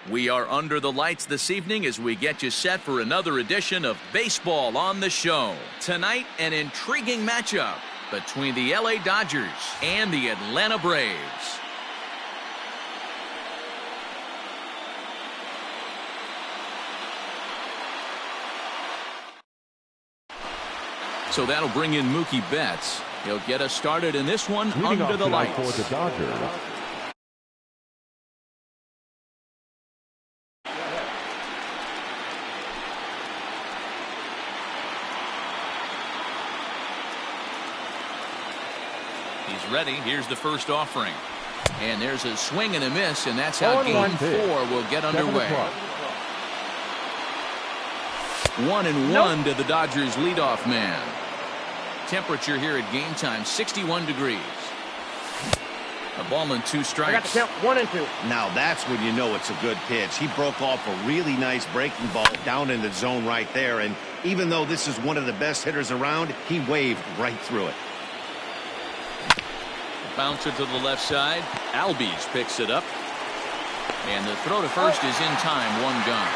We are under the lights this evening as we get you set for another edition of Baseball on the Show. Tonight, an intriguing matchup between the LA Dodgers and the Atlanta Braves. So that'll bring in Mookie Betts. He'll get us started in this one under the lights. For the Dodgers. He's ready. Here's the first offering. And there's a swing and a miss, and that's how Game 4 will get underway. 1-1 to the Dodgers leadoff man. Temperature here at game time, 61 degrees. A ball and 2 strikes. I got the count 1 and 2. Now that's when you know it's a good pitch. He broke off a really nice breaking ball down in the zone right there. And even though this is one of the best hitters around, he waved right through it. Bouncer to the left side. Albies picks it up. And the throw to first is in time. 1 gone.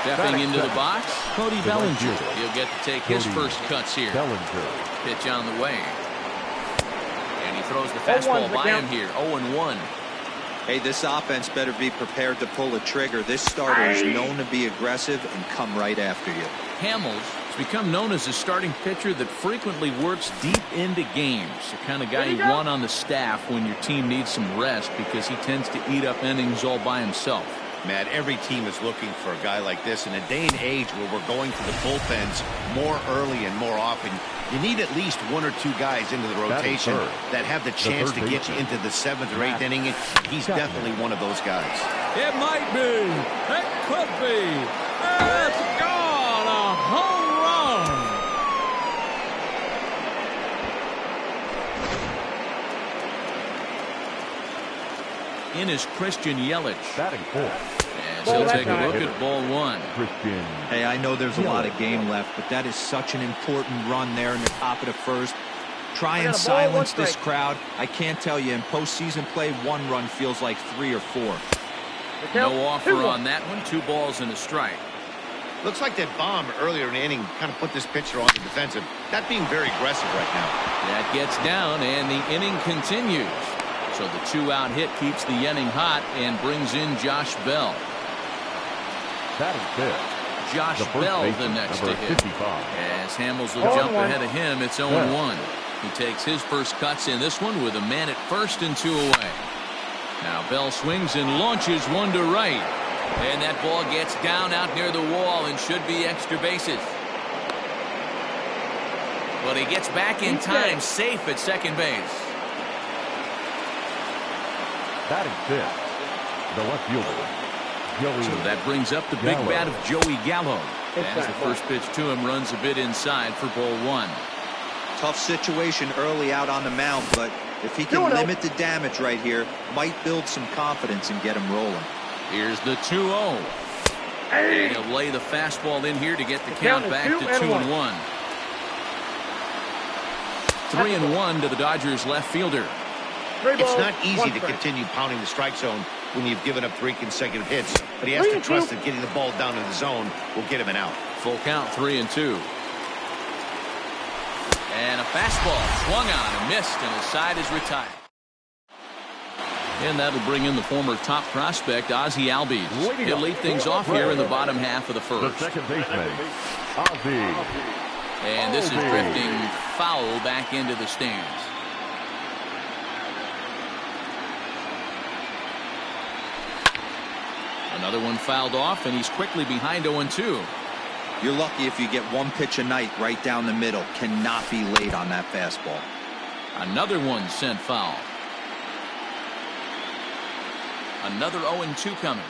Stepping into the box, Cody Bellinger. He'll get to take his first cuts here. Pitch on the way. And he throws the fastball by him here. 0-1. Hey, this offense better be prepared to pull a trigger. This starter is known to be aggressive and come right after you. Hamels has become known as a starting pitcher that frequently works deep into games. The kind of guy you want on the staff when your team needs some rest because he tends to eat up innings all by himself. Matt, every team is looking for a guy like this. In a day and age where we're going to the bullpens more early and more often, you need at least 1 or 2 guys into the rotation that have the chance to get you into the 7th or 8th inning. And he's definitely one of those guys. It might be. It could be. It's gone. A home run. In is Christian Yelich. Batting 4th. As he'll take a look at ball 1. Christian. Hey, I know there's a lot of game left, but that is such an important run there in the top of the first. Try and silence this crowd. I can't tell you, in postseason play, 1 run feels like 3 or 4. No offer on that one. 2 balls and a strike. Looks like that bomb earlier in the inning kind of put this pitcher on the defensive. Not being very aggressive right now. That gets down, and the inning continues. So the 2-out hit keeps the inning hot and brings in Josh Bell. Batting 5th. Josh Bell the next to hit. 55. As Hamels will jump ahead of him, it's 0-1. He takes his first cuts in this one with a man at first and 2 away. Now Bell swings and launches one to right. And that ball gets down out near the wall and should be extra bases. But he gets back in time, safe at second base. Batting 5th. The left fielder. Joey. So that brings up the big bat of Joey Gallo. As the first pitch to him runs a bit inside for ball 1. Tough situation early out on the mound, but if he can limit the damage right here, might build some confidence and get him rolling. Here's the 2-0. And he'll lay the fastball in here to get the count back to 2-1. 3-1 to the Dodgers left fielder. It's not easy to continue pounding the strike zone when you've given up 3 consecutive hits, but he has to trust that getting the ball down in the zone will get him an out. Full count, 3-2. And a fastball swung on and missed, and his side is retired. And that'll bring in the former top prospect, Ozzie Albies. He'll lead things off here in the bottom half of the first. The second baseman, Ozzie. And this is drifting foul back into the stands. Another one fouled off, and he's quickly behind 0-2. You're lucky if you get 1 pitch a night right down the middle. Cannot be late on that fastball. Another one sent foul. Another 0-2 coming.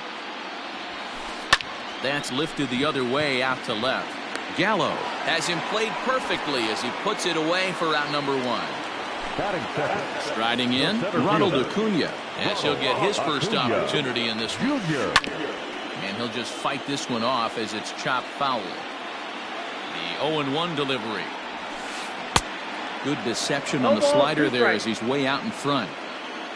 That's lifted the other way out to left. Gallo has him played perfectly as he puts it away for out number 1. Striding in, Ronald Acuna, as he'll get his first opportunity in this one. And he'll just fight this one off as it's chopped foul. The 0-1 delivery. Good deception on the slider there as he's way out in front.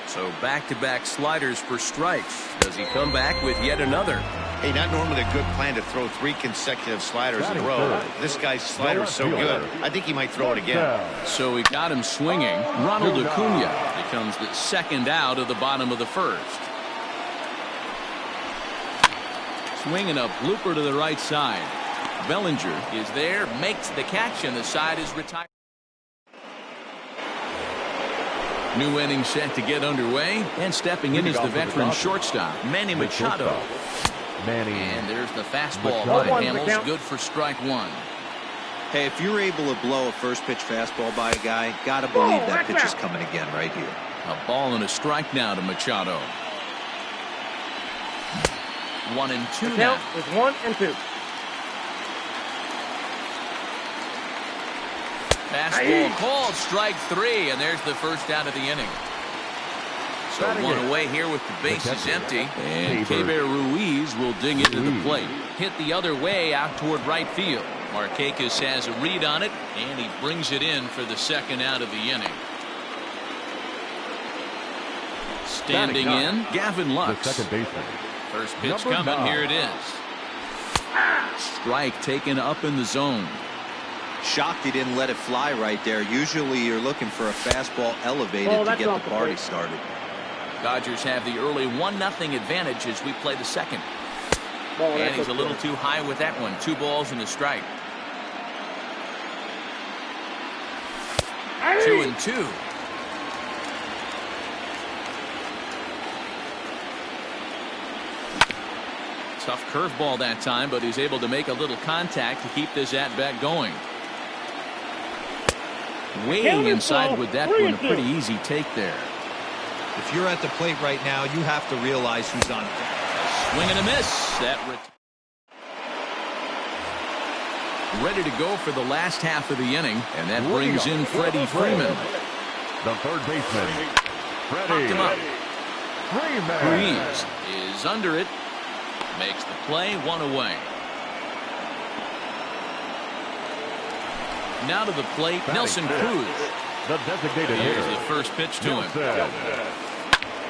So back-to-back sliders for strikes. Does he come back with yet another? Hey, not normally a good plan to throw 3 consecutive sliders in a row. This guy's slider is so good, I think he might throw it again. So we got him swinging. Ronald Acuna becomes the second out of the bottom of the first. Swinging a blooper to the right side. Bellinger is there, makes the catch, and the side is retired. New inning set to get underway, and stepping in is the veteran shortstop, Manny Machado. And there's the fastball by Hamels, good for strike one. Hey, if you're able to blow a first pitch fastball by a guy, gotta believe that pitch is coming again right here. A ball and a strike now to Machado. 1-2 now. It's 1-2. Fastball called, strike 3, and there's the first out of the inning. So one away here with the bases empty, and Keibert Ruiz will dig into the plate. Hit the other way out toward right field. Markakis has a read on it, and he brings it in for the second out of the inning. Standing in, Gavin Lux. Second baseman. First pitch coming, here it is. Strike taken up in the zone. Shocked he didn't let it fly right there. Usually you're looking for a fastball elevated to get the party started. Dodgers have the early 1-0 advantage as we play the second. And he's a little too high with that one. 2 balls and a strike. 2-2. Tough curveball that time, but he's able to make a little contact to keep this at-bat going. Way inside with that one. A pretty easy take there. If you're at the plate right now, you have to realize who's on it. Swing and a miss. That ready to go for the last half of the inning, and that brings in Freddie Freeman. The third baseman, Freddie Freeman. Ruiz is under it. Makes the play, 1 away. Now to the plate, Nelson Cruz. The designated Here's hitter. the first pitch to him.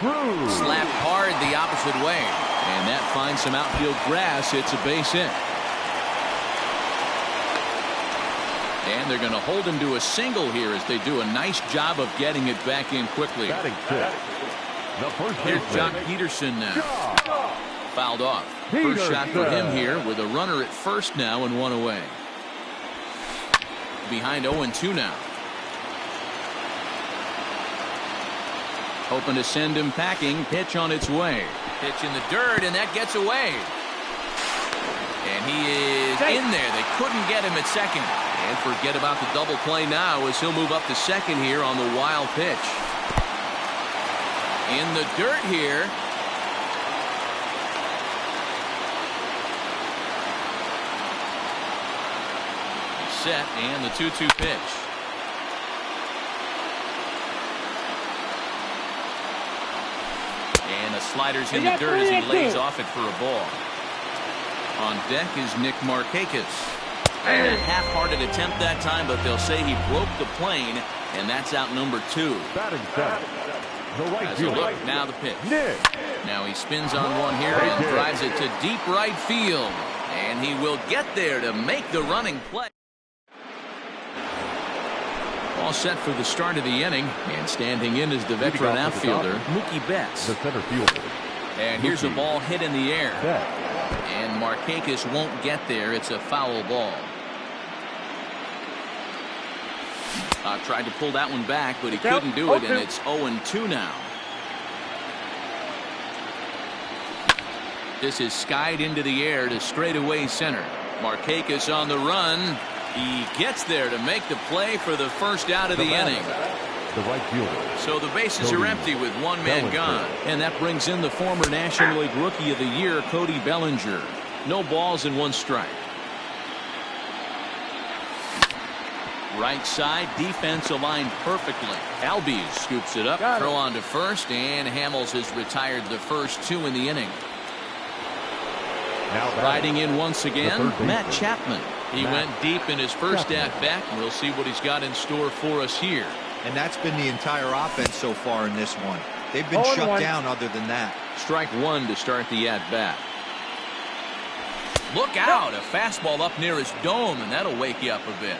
Cruz. Slapped hard the opposite way. And that finds some outfield grass. It's a base hit. And they're going to hold him to a single here as they do a nice job of getting it back in quickly. Batting fifth. The first Here's baseman. Jock Peterson now. Fouled off. First shot for him here with a runner at first now and 1 away. Behind 0-2 now. Hoping to send him packing. Pitch on its way. Pitch in the dirt, and that gets away. And he is in there. They couldn't get him at second. And forget about the double play now as he'll move up to second here on the wild pitch. In the dirt here. Set, and the 2-2 pitch. And the slider's in the dirt as he lays off it for a ball. On deck is Nick Markakis. And a half-hearted attempt that time, but they'll say he broke the plane, and that's out number 2. Batting seventh. The right As a fielder. look, now the pitch. Nick. Now he spins on one here and drives it to deep right field. And he will get there to make the running play. All set for the start of the inning, and standing in is the veteran outfielder, Mookie Betts. The center fielder. And here's a ball hit in the air. Betts. And Markakis won't get there. It's a foul ball. Tried to pull that one back, but he couldn't do it, and it's 0-2 now. This is skied into the air to straightaway center. Markakis on the run. He gets there to make the play for the first out of the inning. The right fielder. So the bases are empty with 1 man gone. And that brings in the former National League Rookie of the Year, Cody Bellinger. No balls and 1 strike. Right side, defense aligned perfectly. Albies scoops it up, throw on to first, and Hamels has retired the first 2 in the inning. Now Riding in once again, Matt Chapman. He went deep in his first at-bat. We'll see what he's got in store for us here. And that's been the entire offense so far in this one. They've been shut down other than that. Strike one to start the at-bat. Look out, a fastball up near his dome, and that'll wake you up a bit.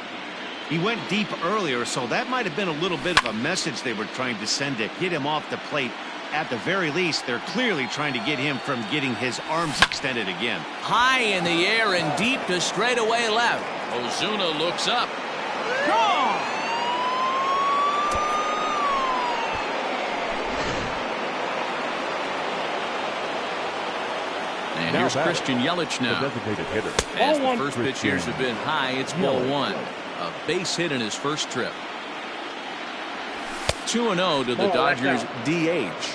He went deep earlier, so that might have been a little bit of a message they were trying to send to get him off the plate. At the very least, they're clearly trying to get him from getting his arms extended again. High in the air and deep to straightaway left. Ozuna looks up. Gone! And here's Christian Yelich now. As the first pitch here have been high, it's ball one. A base hit in his first trip. 2-0 to the Dodgers DH.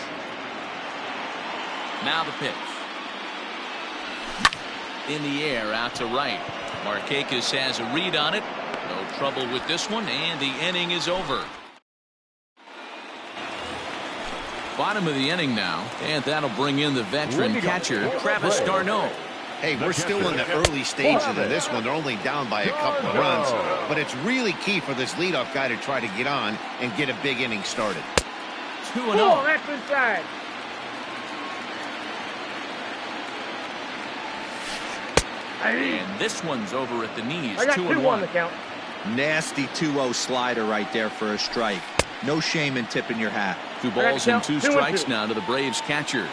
Now the pitch. In the air, out to right. Markakis has a read on it. No trouble with this one, and the inning is over. Bottom of the inning now, and that'll bring in the veteran catcher, Travis d'Arnaud. Hey, we're still in the early stages of this one. They're only down by a couple of runs, but it's really key for this leadoff guy to try to get on and get a big inning started. 2-0. That's inside. And this one's over at the knees. I got 2-1 on the count. Nasty 2-0 slider right there for a strike. No shame in tipping your hat. 2 balls and 2 strikes now to the Braves catcher.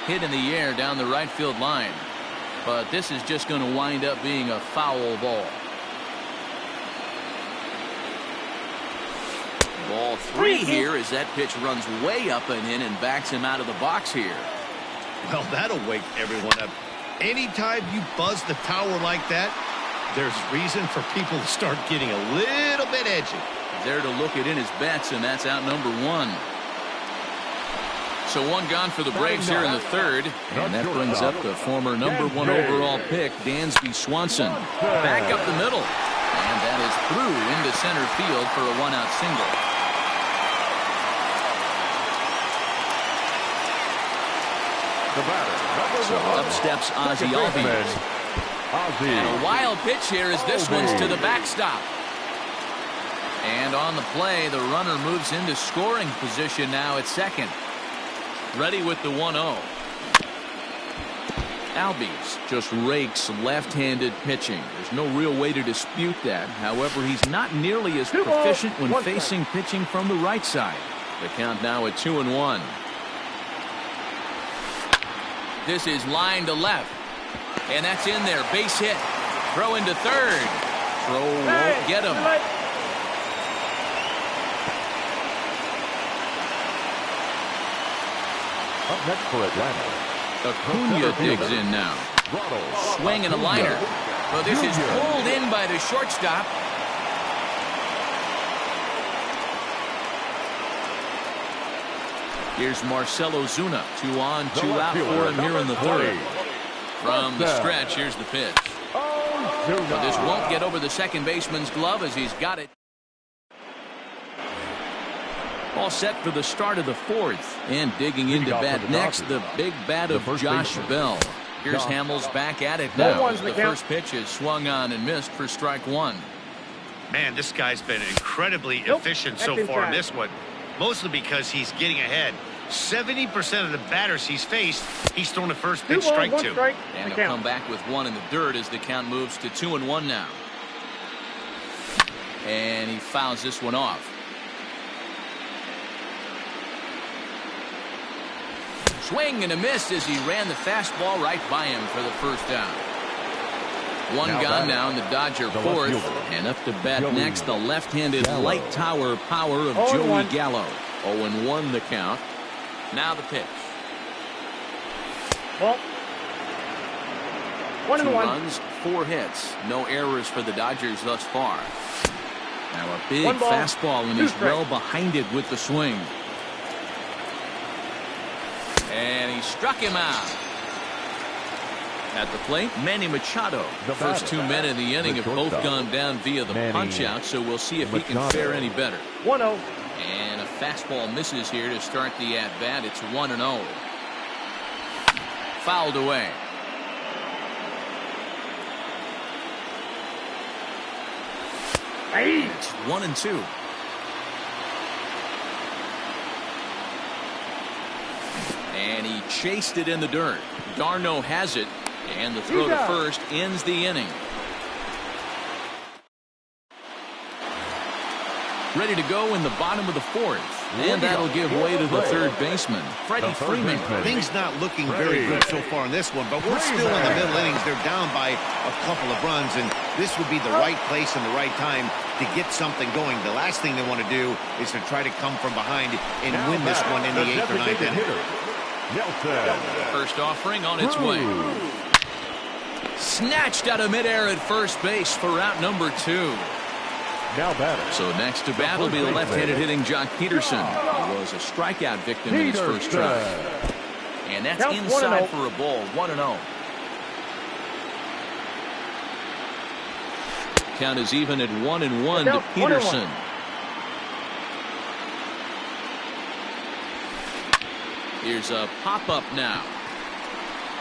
Hit in the air down the right field line. But this is just going to wind up being a foul ball. Ball 3 here as that pitch runs way up and in and backs him out of the box here. Well, that'll wake everyone up. Anytime you buzz the tower like that, there's reason for people to start getting a little bit edgy. There to look it in his bets, and that's out number 1. So 1 gone for the Braves here in the third, and that brings up the former number 1 overall pick, Dansby Swanson. Back up the middle, and that is through into center field for a 1-out single. So up steps Ozzie Albies. And a wild pitch here as this one's to the backstop. And on the play, the runner moves into scoring position now at second. Ready with the 1-0. Albies just rakes left-handed pitching. There's no real way to dispute that. However, he's not nearly as proficient when facing pitching from the right side. The count now at 2-1. This is line to left. And that's in there. Base hit. Throw into third. Throw won't get him. Up next for Atlanta, Acuna digs in now. Swing and a liner. Well, this is pulled in by the shortstop. Here's Marcell Ozuna. 2 on, 2 out for him here in the third. From the stretch, here's the pitch. But this won't get over the second baseman's glove as he's got it. All set for the start of the fourth. And digging into bat next, the big bat of Josh Bell. Here's Hamels back at it now. The first pitch is swung on and missed for strike 1. Man, this guy's been incredibly efficient so far in this one. Mostly because he's getting ahead. 70% of the batters he's faced, he's thrown a first pitch strike to. And he'll come back with 1 in the dirt as the count moves to 2-1 now. And he fouls this one off. Swing and a miss as he ran the fastball right by him for the first down. 1 gone now in the Dodger fourth. And up to bat next, the left-handed light tower power of Joey Gallo. 0-1 the count. Now the pitch. Well, 1 2 runs, 4 hits. No errors for the Dodgers thus far. Now a big fastball, and he's well behind it with the swing. And he struck him out. At the plate, Manny Machado. The first 2 men in the inning have both gone down via the punch-out, so we'll see if he can fare any better. 1-0. And a fastball misses here to start the at-bat. It's 1-0. Fouled away. It's 1-2. And he chased it in the dirt. Darno has it, and the throw to first ends the inning. Ready to go in the bottom of the fourth. And that'll give way to the third baseman, Freddie Freeman. Things not looking very good so far in this one, but we're still in the middle innings. They're down by a couple of runs, and this would be the right place and the right time to get something going. The last thing they want to do is to try to come from behind and win this one in the 8th or 9th inning. First offering on its way. Snatched out of midair at first base for out number 2. Now batter. So next to bat will be the left-handed hitting Jock Peterson, who was a strikeout victim in his first try. And that's inside for a ball, 1-0. Count is even at 1-1 to Peterson. Here's a pop-up now.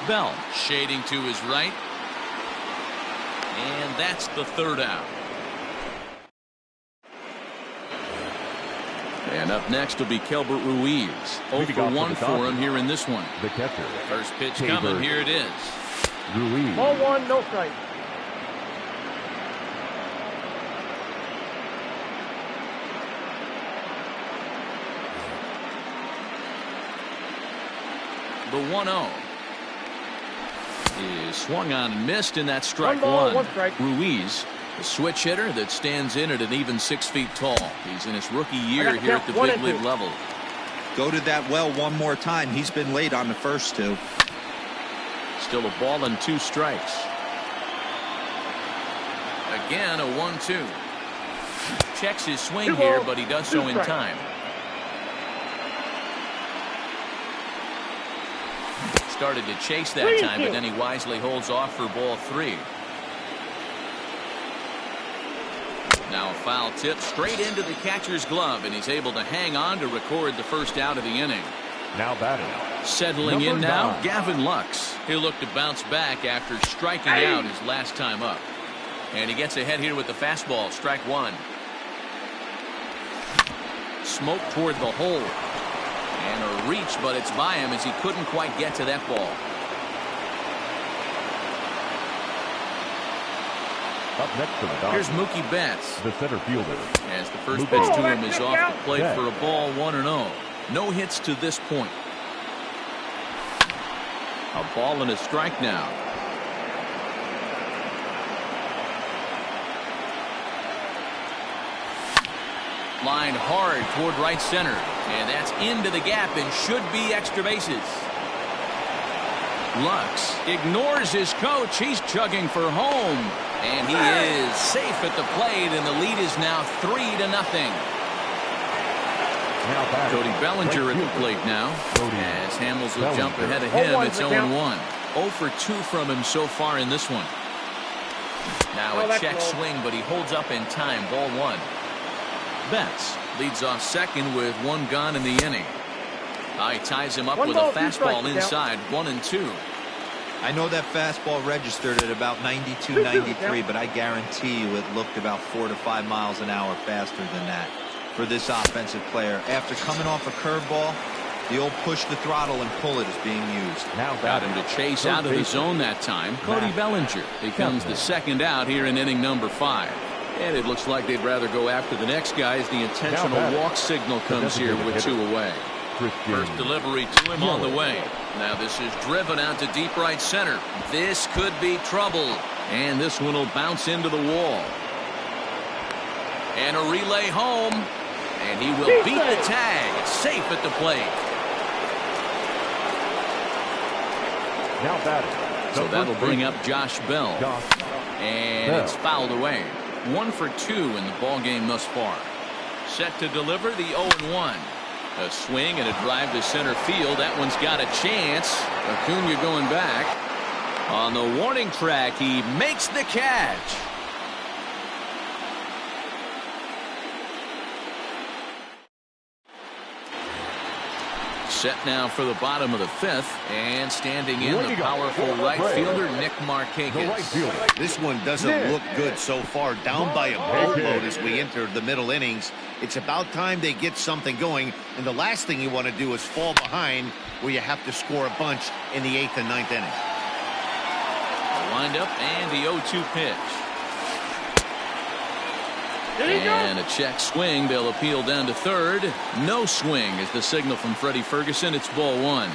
Bell shading to his right. And that's the third out. And up next will be Kelbert Ruiz. 0 for 1 for him here in this one. The catcher. First pitch coming. Here it is. Ruiz. Ball 1, no strike. The 1-0 is swung on and missed, and that's strike 1 ball, 1. 1 strike. Ruiz, a switch hitter that stands in at an even 6 feet tall. He's in his rookie year here at the big league level. Go to that well one more time. He's been late on the first 2. Still a ball and 2 strikes. Again, a 1-2. Checks his swing here, but he does so in time. Started to chase that time, but then he wisely holds off for ball 3. Now a foul tip straight into the catcher's glove, and he's able to hang on to record the first out of the inning. Now batting. Settling in now, Gavin Lux. He'll look to bounce back after striking out his last time up. And he gets ahead here with the fastball, strike 1. Smoke toward the hole. And a reach, but it's by him as he couldn't quite get to that ball. Up next to the Dodgers. Here's Mookie Betts. The center fielder. As the first pitch to him is off the plate for a ball, 1-0. No hits to this point. A ball and a strike now. Lined hard toward right center. And that's into the gap and should be extra bases. Lux ignores his coach. He's chugging for home. And he is safe at the plate, and the lead is now 3-0. Cody Bellinger at the plate now. As Hamels will jump ahead of him, it's 0-1. 0 for 2 from him so far in this one. Now a check swing, but he holds up in time. Ball 1. Betts leads off second with 1 gone in the inning. He ties him up with a fastball inside, 1-2. I know that fastball registered at about 92, 93, but I guarantee you it looked about 4 to 5 miles an hour faster than that for this offensive player. After coming off a curveball, the old push the throttle and pull it is being used. Now got him to chase out of the zone that time. Cody Bellinger becomes the second out here in inning number 5. And it looks like they'd rather go after the next guy as the intentional walk signal comes here with 2 away. First delivery to him on the way. Now this is driven out to deep right center. This could be trouble. And this one will bounce into the wall. And a relay home. And he will beat the tag. Safe at the plate. Now batting. So that'll bring up Josh Bell. And it's fouled away. 1 for 2 in the ball game thus far. Set to deliver the 0-1. A swing and a drive to center field. That one's got a chance. Acuna going back. On the warning track, he makes the catch. Set now for the bottom of the fifth, and standing in the powerful right fielder Nick Markakis. This one doesn't look good so far, down by a boatload as we enter the middle innings. It's about time they get something going, and the last thing you want to do is fall behind where you have to score a bunch in the 8th and 9th inning. The windup and the 0-2 pitch. And a check swing. They'll appeal down to third. No swing is the signal from Freddie Ferguson. It's ball one.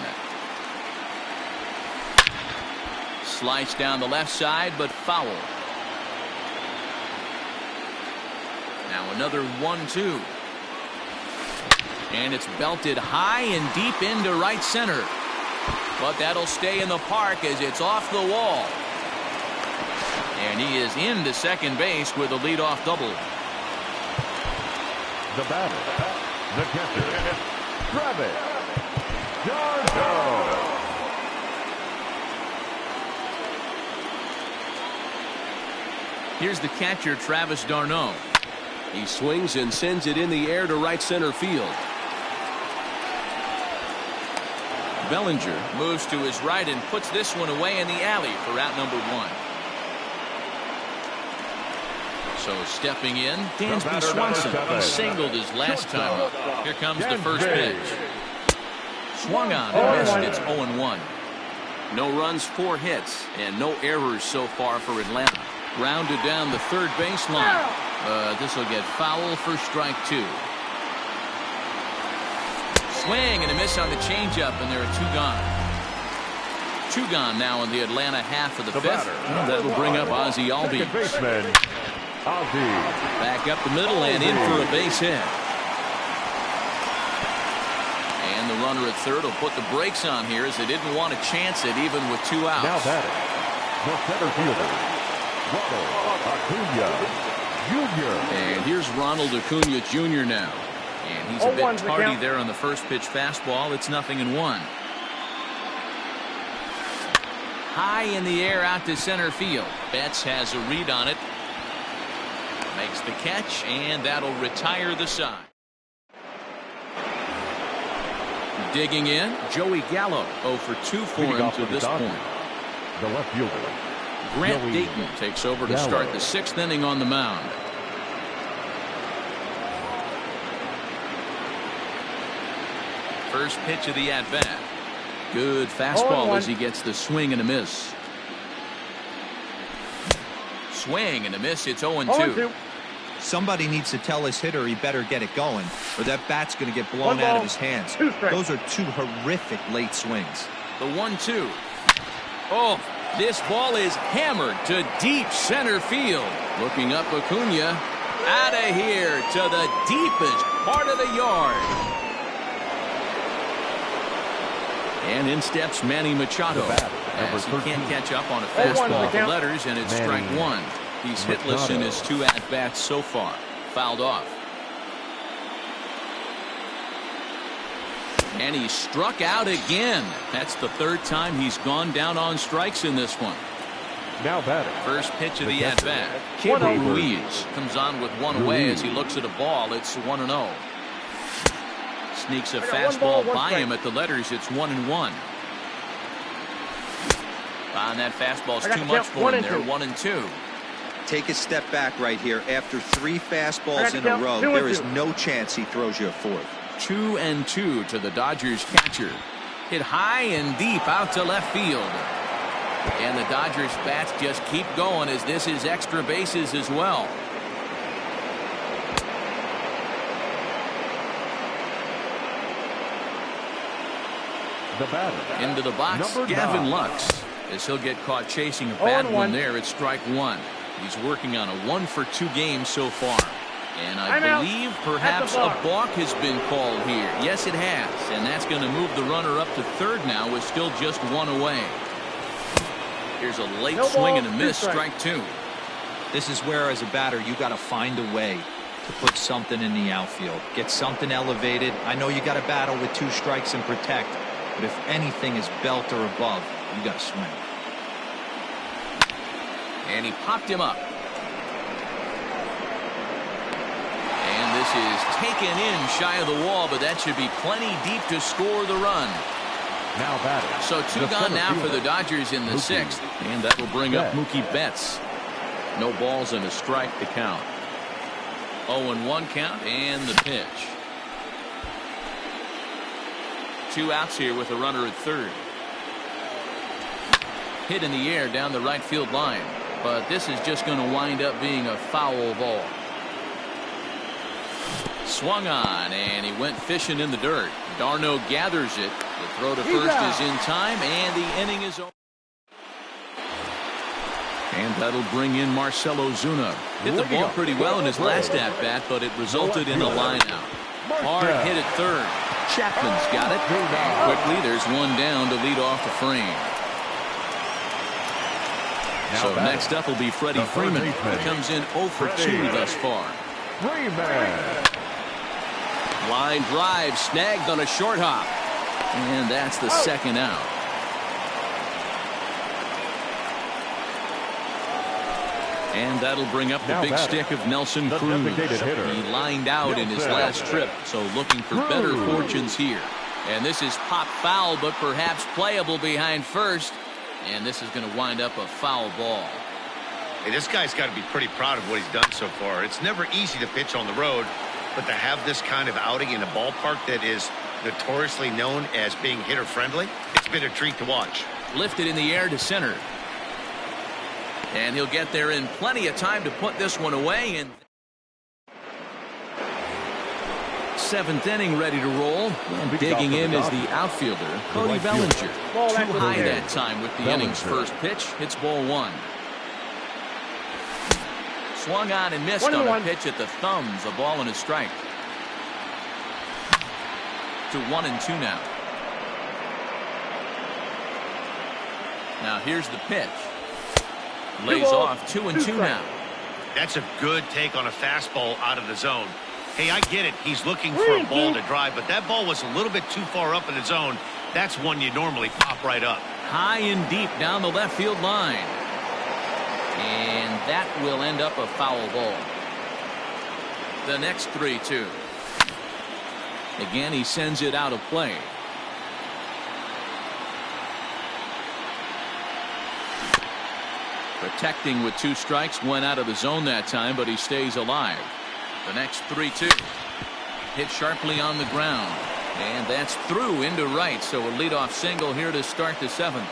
Sliced down the left side, but foul. Now another 1-2. And it's belted high and deep into right center. But that'll stay in the park as it's off the wall. And he is into second base with a leadoff double. The batter, the catcher, Travis d'Arnaud. Here's the catcher, Travis d'Arnaud. He swings and sends it in the air to right center field. Bellinger moves to his right and puts this one away in the alley for out number one. So stepping in, Dansby Swanson. He singled his last time up. Here comes the first pitch. Swung on and missed. It's 0-1. No runs, 4 hits, and no errors so far for Atlanta. Rounded down the third baseline. This will get foul for strike 2. Swing and a miss on the changeup, and there are 2 gone. 2 gone now in the Atlanta half of the fifth. That'll bring up Ozzie Albies. Back up the middle and in for a base hit. And the runner at third will put the brakes on here as they didn't want to chance it even with 2 outs. Now batting, the center fielder, Ronald Acuna Jr. And here's Ronald Acuna Jr. now. And he's a bit tardy there on the first pitch fastball. It's 0-1. High in the air out to center field. Betts has a read on it. Makes the catch, and that'll retire the side. Digging in, Joey Gallo. 0 for 2 for him to this point. The left fielder, Grant Joey Dayton takes over to Gallo. start the 6th inning on the mound. First pitch of the at-bat. Good fastball as he gets the swing and a miss. Swing and a miss. It's 0-2. Somebody needs to tell his hitter he better get it going, or that bat's going to get blown out of his hands. Those are 2 horrific late swings. The 1-2. Oh, this ball is hammered to deep center field. Looking up Acuna. Out of here to the deepest part of the yard. And in steps Manny Machado. As he can't catch up on a fastball at the letters, and it's strike 1. He's hitless in his 2 at-bats so far. Fouled off. And he struck out again. That's the 3rd time he's gone down on strikes in this one. Now batting, First pitch of the at-bat. Keibert Ruiz comes on with 1 away as he looks at a ball. It's 1-0. Sneaks a fastball by him at the letters. It's 1-1. On that fastball's too much for him there. 1-2. Take a step back right here. After 3 fastballs in a row, there is no chance he throws you a 4th. 2-2 to the Dodgers catcher. Hit high and deep out to left field. And the Dodgers bats just keep going as this is extra bases as well. the batter. Into the box, Number Gavin 9. Lux. As he'll get caught chasing a bad one there, it's strike 1. He's working on a 1-for-2 game so far. And I believe perhaps a balk has been called here. Yes, it has. And that's going to move the runner up to third now with still just 1 away. Here's a late swing and a miss, strike 2. This is where, as a batter, you got to find a way to put something in the outfield. Get something elevated. I know you got to battle with 2 strikes and protect. But if anything is belt or above, you got to swing. And he popped him up. And this is taken in shy of the wall, but that should be plenty deep to score the run. Now batting. So two gone now for the Dodgers in the sixth, and that will bring up Mookie Betts. No balls and a strike to count. 0-1 count and the pitch. 2 outs here with a runner at third. Hit in the air down the right field line, but this is just going to wind up being a foul ball. Swung on, and he went fishing in the dirt. Darno gathers it. The throw to first is in time, and the inning is over. And that'll bring in Marcell Ozuna. Hit the ball pretty well in his last at-bat, but it resulted in a line-out. Hard hit at third. Chapman's got it. And quickly, there's one down to lead off the frame. So next up will be Freddie Freeman. He comes in 0 for 2 thus far. Freeman. Line drive snagged on a short hop. And that's the second out. And that'll bring up the big stick of Nelson Cruz. He lined out in his last trip, so looking for better fortunes here. And this is pop foul, but perhaps playable behind first. And this is going to wind up a foul ball. Hey, this guy's got to be pretty proud of what he's done so far. It's never easy to pitch on the road, but to have this kind of outing in a ballpark that is notoriously known as being hitter-friendly, it's been a treat to watch. Lifted in the air to center. And he'll get there in plenty of time to put this one away. And 7th inning ready to roll. And digging in is the outfielder, Cody Bellinger. Too high that time with the inning's first pitch. Hits ball 1. Swung on and missed on a pitch at the thumbs. A ball and a strike. To 1-2 now. Now here's the pitch. Lays off 2-2 now. That's a good take on a fastball out of the zone. Hey, I get it. He's looking for a ball to drive, but that ball was a little bit too far up in the zone. That's one you normally pop right up. High and deep down the left field line. And that will end up a foul ball. The next 3-2. Again, he sends it out of play. Protecting with 2 strikes, went out of the zone that time, but he stays alive. The next 3-2. Hit sharply on the ground. And that's through into right, so a leadoff single here to start the 7th.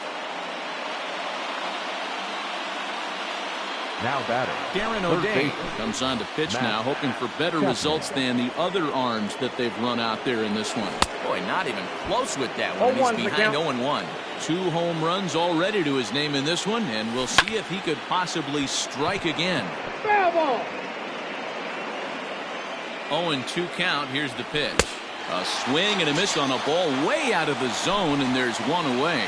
Now batting. Darren O'Day comes on to pitch now, hoping for better results than the other arms that they've run out there in this one. Boy, not even close with that one. He's behind 0-1. 2 home runs already to his name in this one, and we'll see if he could possibly strike again. 0-2 count. Here's the pitch. A swing and a miss on a ball way out of the zone, and there's one away.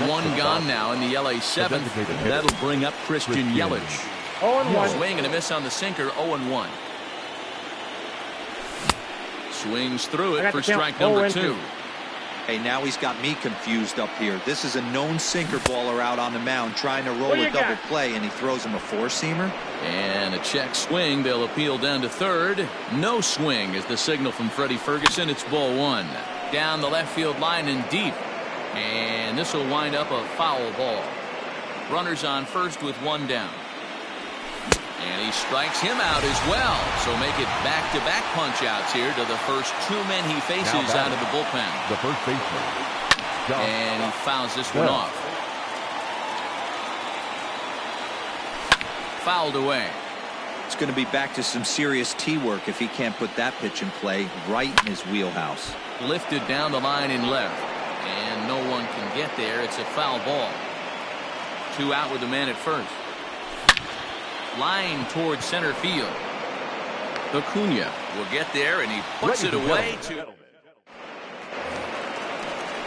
1 gone now in the LA 7th. That'll bring up Christian Yelich. 0-1. Swing and a miss on the sinker. 0-1. Swings through it for strike number 2. Hey, now he's got me confused up here. This is a known sinker baller out on the mound trying to roll a double play, and he throws him a 4-seamer. And a check swing. They'll appeal down to third. No swing is the signal from Freddie Ferguson. It's ball 1. Down the left field line and deep. And this will wind up a foul ball. Runners on first with 1 down. And he strikes him out as well. So make it back-to-back punch-outs here to the first 2 men he faces out of the bullpen. The first baseman. And he fouls this one off. Fouled away. It's going to be back to some serious tee work if he can't put that pitch in play right in his wheelhouse. Lifted down the line in left. And no one can get there. It's a foul ball. 2 out with the man at first. Line towards center field. Acuna will get there, and he puts it away to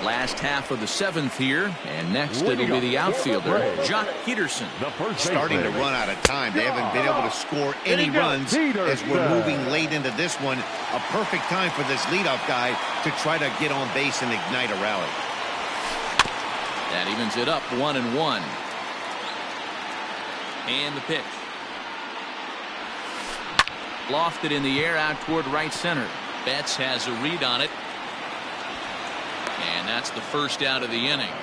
last half of the 7th here. And next it'll be the outfielder, Jock Peterson. Starting to run out of time. They haven't been able to score any runs as we're moving late into this one. A perfect time for this leadoff guy to try to get on base and ignite a rally. That evens it up 1-1. And the pitch. Lofted in the air out toward right center. Betts has a read on it. And that's the first out of the inning.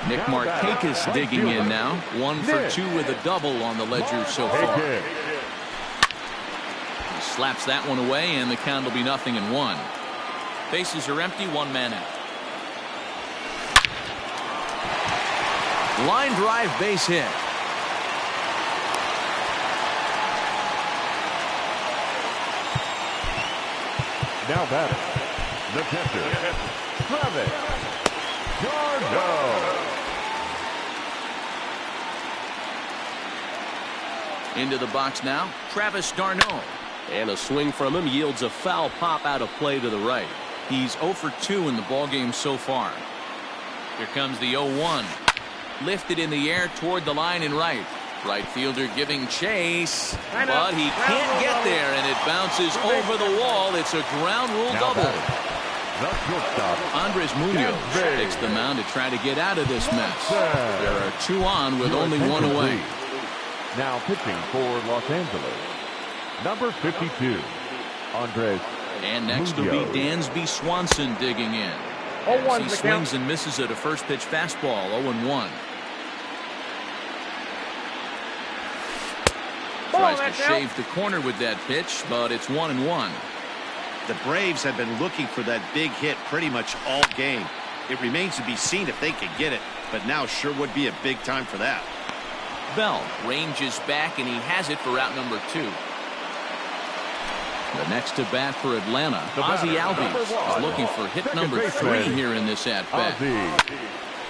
Nick Markakis digging in now. 1 for 2 with a double on the ledger so far. He slaps that one away, and the count will be 0-1. Bases are empty, 1 man out. Line drive base hit. Now batting, the catcher, Travis d'Arnaud. Into the box now, Travis d'Arnaud. And a swing from him yields a foul pop out of play to the right. He's 0 for 2 in the ballgame so far. Here comes the 0-1. Lifted in the air toward the line and right. Right fielder giving chase, but he can't get there, and it bounces over the wall. It's a ground rule double. The shortstop, Andres Munoz takes the mound to try to get out of this mess. There are 2 on with only 1 away. Now pitching for Los Angeles, number 52, Andres. And next will be Dansby Swanson digging in. As he swings and misses at a first pitch fastball, 0-1. Tries to shave the corner with that pitch, but it's 1-1. The Braves have been looking for that big hit pretty much all game. It remains to be seen if they can get it, but now sure would be a big time for that. Bell ranges back, and he has it for out number 2. The next to bat for Atlanta, Ozzie Albies is looking for hit number 3 here in this at-bat.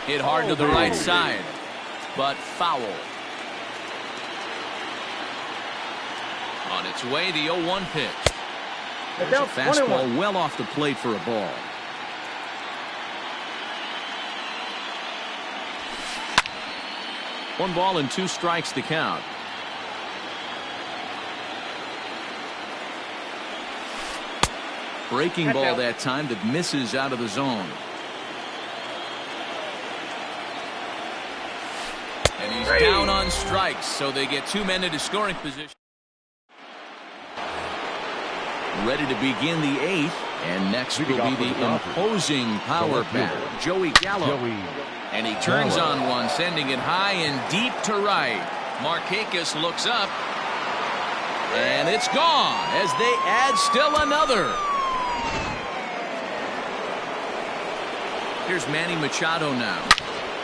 Hit hard to the right side, but foul. On its way, the 0-1 pitch. There's a fastball well off the plate for a ball. One ball and 2 strikes to count. Breaking ball that time that misses out of the zone. And he's down on strikes, so they get 2 men into scoring position. Ready to begin the 8th, and next will be the imposing power batter, Joey Gallo. And he turns on one, sending it high and deep to right. Markakis looks up, and it's gone as they add still another. Here's Manny Machado now.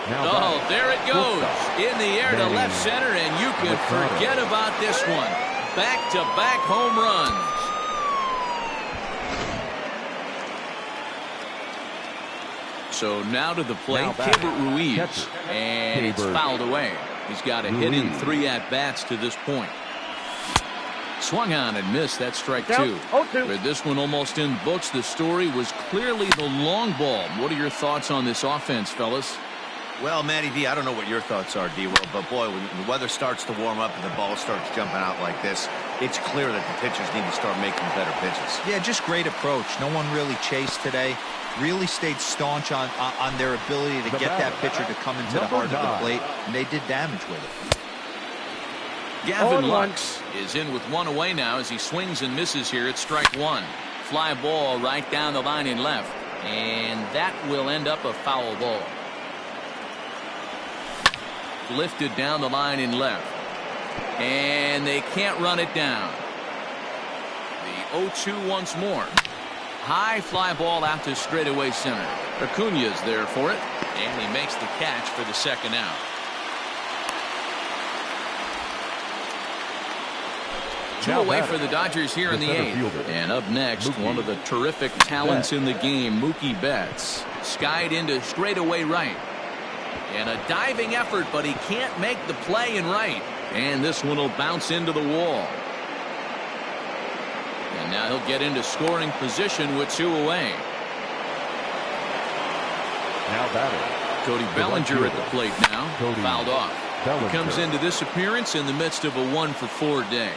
Oh, there it goes. In the air to left center, and you can forget about this one. Back-to-back home runs. So now to the plate, Keibert Ruiz, and it's fouled away. He's got a hit in 3 at-bats to this point. Swung on and missed. That strike 2. With this one almost in books, the story was clearly the long ball. What are your thoughts on this offense, fellas? Well, Matty V, I don't know what your thoughts are, D-Will, but boy, when the weather starts to warm up and the ball starts jumping out like this, it's clear that the pitchers need to start making better pitches. Yeah, just great approach. No one really chased today. Really stayed staunch on their ability to get that pitcher to come into the heart of the plate, and they did damage with it. Gavin Lux is in with 1 away now as he swings and misses here at strike 1. Fly ball right down the line in left, and that will end up a foul ball. Lifted down the line in left, and they can't run it down. The 0-2 once more. High fly ball out to straightaway center. Acuña's there for it, and he makes the catch for the second out. Two away for the Dodgers here in the 8th. And up next, one of the terrific talents in the game, Mookie Betts. Skied into straightaway right. And a diving effort, but he can't make the play in right. And this one will bounce into the wall. And now he'll get into scoring position with 2 away. Now batting, Cody Bellinger at the plate now. Fouled off. He comes into this appearance in the midst of a 1-for-4 day.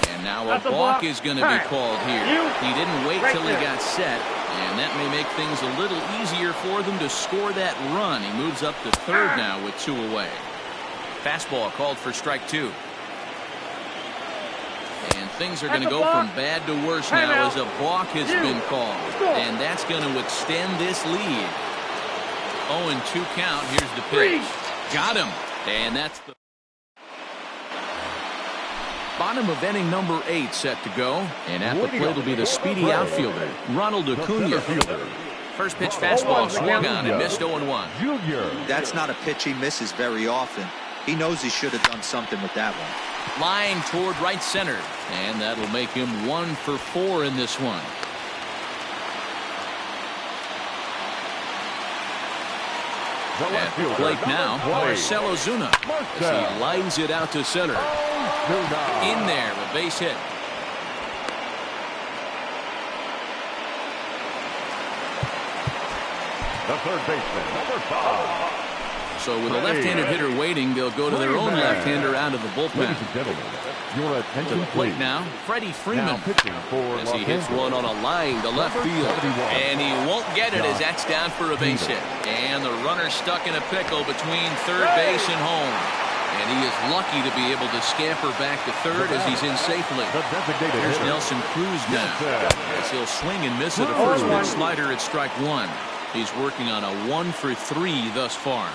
And now a walk is going to be called here. He didn't wait till he got set, and that may make things a little easier for them to score that run. He moves up to third now with 2 away. Fastball called for strike 2. And things are going to go from bad to worse now as a balk has been called. And that's going to extend this lead. 0-2 count. Here's the pitch. Got him. And that's the bottom of inning number 8 set to go. And at the plate will be the speedy outfielder, Ronald Acuna. First pitch fastball swung on and missed 0-1. That's not a pitch he misses very often. He knows he should have done something with that one. Line toward right center. And that'll make him 1 for 4 in this one. At the plate now, Marcell Ozuna as he lines it out to center. In there, a base hit. The third baseman, number 5. So with a left-handed hitter waiting, they'll go to their own left-hander out of the bullpen. Ladies and gentlemen, your To attention the plate please. now, Freddie Freeman. Now pitching for As he Los hits Angeles. one on a line to left Number field. 71. And he won't get it as that's down for a base hit. And the runner stuck in a pickle between third base and home. And he is lucky to be able to scamper back to third as he's in safely. The designated Here's hitter. Nelson Cruz now. Yes, As he'll swing and miss at a first pitch slider at strike 1. He's working on a 1 for 3 thus far.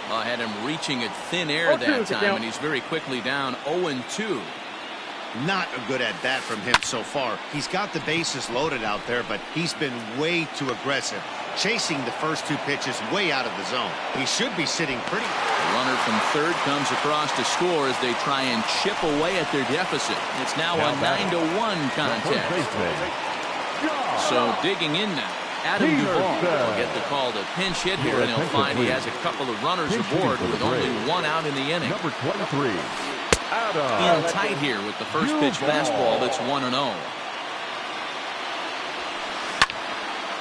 I had him reaching at thin air that time, and he's very quickly down 0-2. Not a good at bat from him so far. He's got the bases loaded out there, but he's been way too aggressive, chasing the first 2 pitches way out of the zone. He should be sitting pretty. The runner from third comes across to score as they try and chip away at their deficit. It's now a 9-1 The first contest. baseman. So digging in now, Adam Duvall will get the call to pinch hit here, and he'll find he has a couple of runners aboard with only 1 out in the inning. Number 23. In tight here with the first pitch fastball that's 1-0.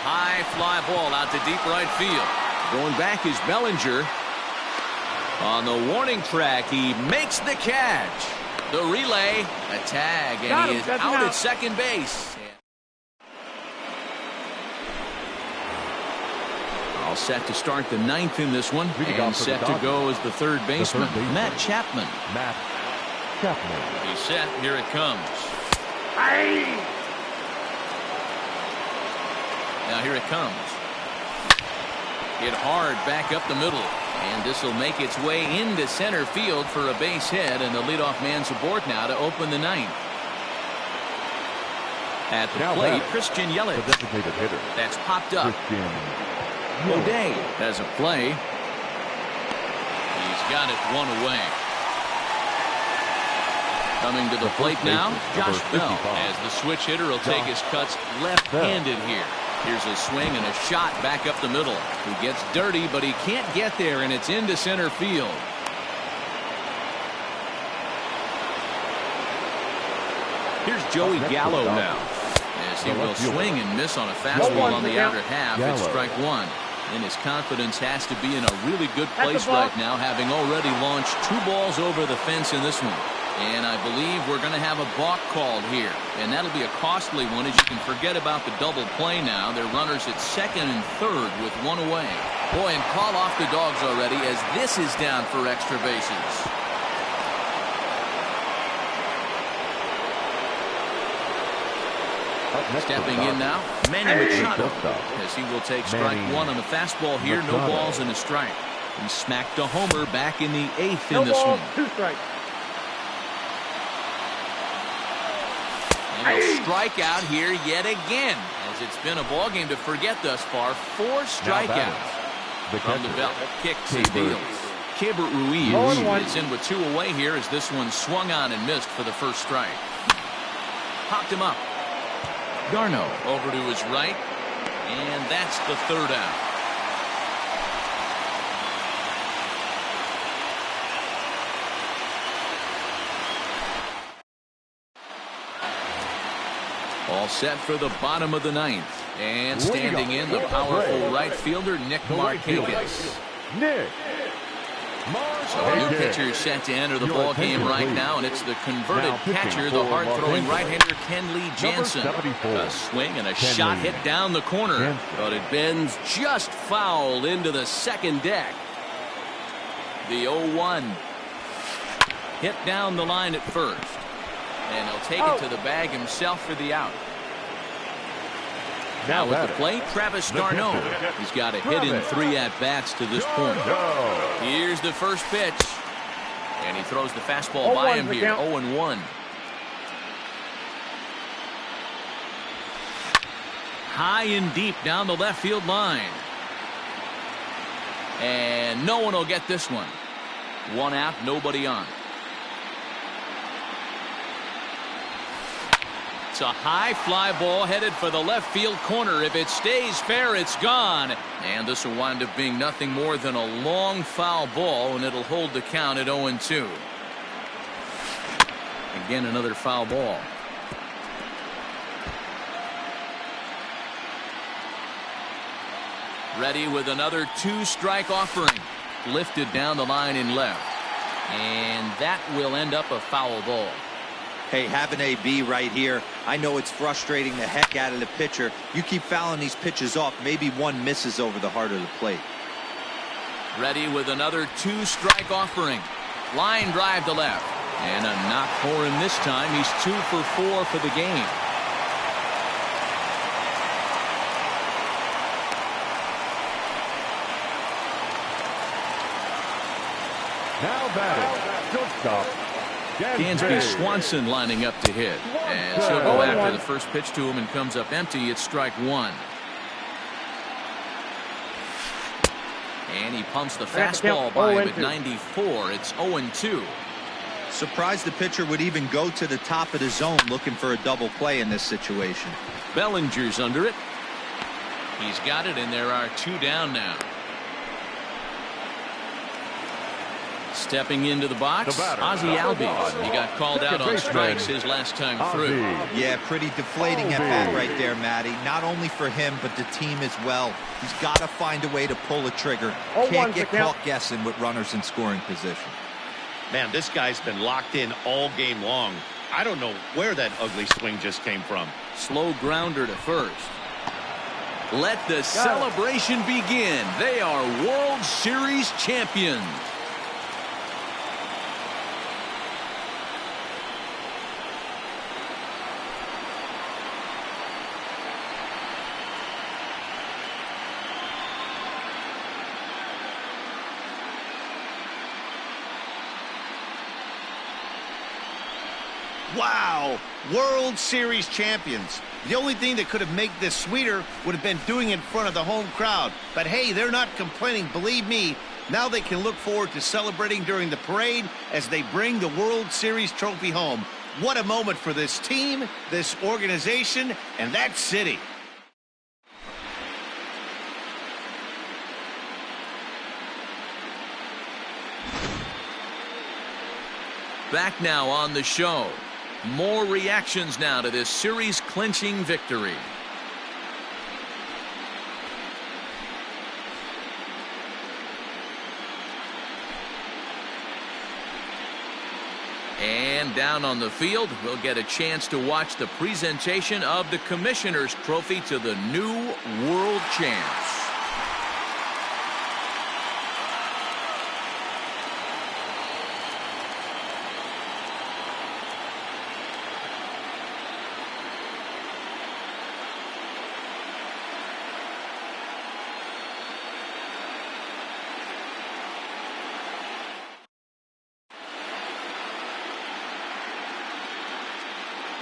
High fly ball out to deep right field. Going back is Bellinger. On the warning track, he makes the catch. The relay, a tag, and he is out at second base. All set to start the 9th in this one, and set to go as the third baseman, Matt Chapman. Matt Chapman. He's set. Here it comes. Now here it comes. Hit hard back up the middle. And this will make its way into center field for a base hit. And the leadoff man's aboard now to open the 9th. At the plate, Christian The Yelich. designated hitter. That's popped up. Christian. O'Day has a play. He's got it 1 away. Coming to the plate now, Josh Bell, as the switch hitter will take his cuts left-handed here. Here's a swing and a shot back up the middle. He gets dirty, but he can't get there, and it's into center field. Here's Joey Gallo now, as he will swing and miss on a fastball on the outer half at strike 1. And his confidence has to be in a really good place right now, having already launched 2 balls over the fence in this one. And I believe we're going to have a balk called here. And that'll be a costly one, as you can forget about the double play now. They're runners at second and third with 1 away. Boy, and call off the dogs already, as this is down for extra bases. Stepping in now, Manny Machado, as he will take strike 1 on the fastball here. No balls and a strike. He smacked a homer back in the 8th in this one. 2 strikes. And he'll strike out here yet again, as it's been a ball game to forget thus far. 4 strikeouts from the belt. Kicks and deals. Keibert Ruiz is in with 2 away here, as this one swung on and missed for the first strike. Popped him up. Garno over to his right, and that's the 3rd out. All set for the bottom of the 9th. And standing in, the powerful right fielder, Nick Markakis. Nick. So a new pitcher set to enter the ball game right now, and it's the converted catcher, the hard-throwing right-hander Kenley Jansen. A swing and a shot hit down the corner, but it bends just foul into the second deck. The 0-1. Hit down the line at first. And he'll take it to the bag himself for the out. Now with the plate, Travis d'Arnaud. He's got a hit in 3 at-bats to this point. Here's the first pitch. And he throws the fastball by him here, 0-1. High and deep down the left field line. And no one will get this one. 1 out, nobody on. It's a high fly ball headed for the left field corner. If it stays fair, it's gone. And this will wind up being nothing more than a long foul ball, and it'll hold the count at 0-2. Again, another foul ball. Ready with another 2-strike offering. Lifted down the line in left. And that will end up a foul ball. Hey, have an AB right here. I know it's frustrating the heck out of the pitcher. You keep fouling these pitches off, maybe one misses over the heart of the plate. Ready with another 2-strike offering. Line drive to left. And a knock for him this time. He's 2 for 4 for the game. Now batting, shortstop, Dansby Swanson lining up to hit. And she'll go after the first pitch to him and comes up empty. It's strike 1. And he pumps the fastball by him at 94. It's 0-2. Surprised the pitcher would even go to the top of the zone looking for a double play in this situation. Bellinger's under it. He's got it, and there are 2 down now. Stepping into the box, Ozzie Albies. He got called out on strikes his last time through. Yeah, pretty deflating at bat right there, Matty. Not only for him, but the team as well. He's got to find a way to pull a trigger. Can't get caught guessing with runners in scoring position. Man, this guy's been locked in all game long. I don't know where that ugly swing just came from. Slow grounder to first. Let the celebration begin. They are World Series champions. Wow, World Series champions. The only thing that could have made this sweeter would have been doing it in front of the home crowd. But hey, they're not complaining, believe me. Now they can look forward to celebrating during the parade as they bring the World Series trophy home. What a moment for this team, this organization, and that city. Back now on the show. More reactions now to this series clinching victory. And down on the field, we'll get a chance to watch the presentation of the Commissioner's Trophy to the new world champs.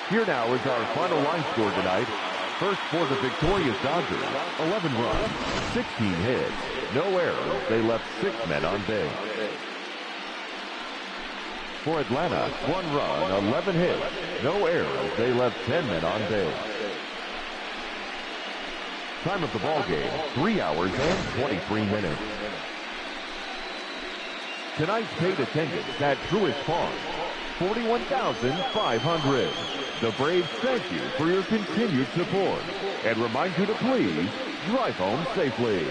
Here now is our final line score tonight. First for the victorious Dodgers, 11 runs, 16 hits, no errors. They left 6 men on base. For Atlanta, 1 run, 11 hits, no errors. They left 10 men on base. Time of the ball game, 3 hours and 23 minutes. Tonight's paid attendance at Truist Park, 41,500. The Braves thank you for your continued support and remind you to please drive home safely.